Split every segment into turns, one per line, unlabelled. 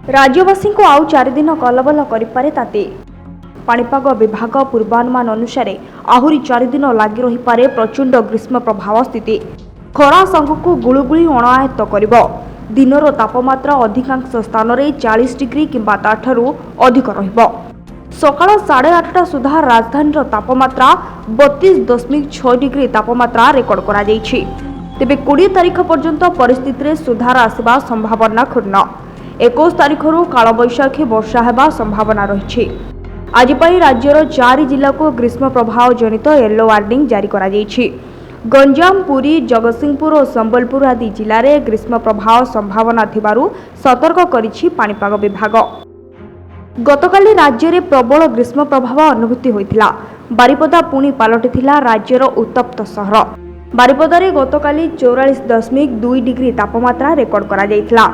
राज्यवासी को आउ 4 दिन कलबल करिपारे ताते। पाणीपाग विभाग पूर्वानुमान अनुसार आहुरी 4 दिन लगी रहीपारे प्रचंड ग्रीष्म प्रभाव स्थिति। खरा सांगू गुळुगुळी अणायत्त करिबो। दिनर तापमात्रा अधिकांश स्थान में 40 डिग्री किंबा ताठू अधिक रहिबो। सकाळ 8:30 सुधा राजधानी तापमात्रा 32.6 डिग्री तापमात्रा रेकर्ड करा जायछि। तेबे 20 तारिख पर्यंत परिस्थिति रे सुधार आसिबा संभावना क्षुण्ण। 21 तारिख कालबैशाखी वर्षा हेबा संभावना रही। आज राज्यर 4 जिला को ग्रीष्म प्रभाव जनित येलो वार्निंग जारी करा जायछि। गंजाम, पुरी, जगतसिंहपुर और संबलपुर आदि जिले में ग्रीष्म प्रभाव संभावना थिबारु सतर्क करिछि पाणीपाग विभाग। गतकाली राज्य में प्रबल ग्रीष्म प्रभाव अनुभूति होइतिला। बारिपदा पुणी पलटिथिला राज्यर उत्तप्त सहर। बारिपदारे गतकाली 44.2 डिग्री तापमात्रा रेकर्ड करा जायतिला।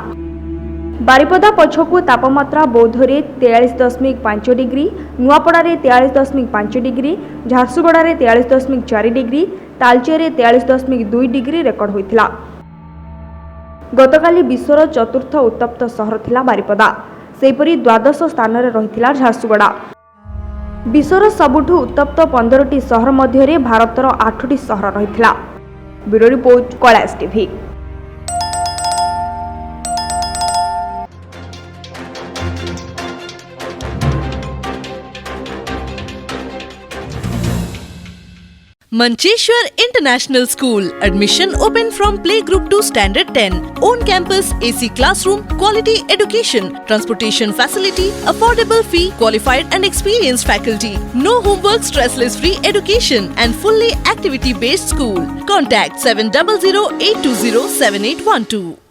बारिपदा पछकु तापमात्रा बौद्धरे 43.5 डिग्री, नुआपड़ारे 43.5 डिग्री, झारसुगुड़ारे 43.4 डिग्री, तालचेरे 43.2 डिग्री रेकर्ड होइतिला। गतकाली विश्वर चतुर्थ उत्तप्त सहर थिला बारिपदा। सेपरी द्वादश स्थान रे रहितिला झारसुगुड़ा। विश्वर सबुठु उत्तप्त 15टी सहर मध्यरे भारतर 8टी सहर रहितिला। ब्यूरो रिपोर्ट, कलबल TV.
Mancheshwar International School. Admission open from playgroup to standard 10. On campus AC classroom, quality education, transportation facility, affordable fee, qualified and experienced faculty. No homework, stressless free education and fully activity based school. Contact 700 820 7812.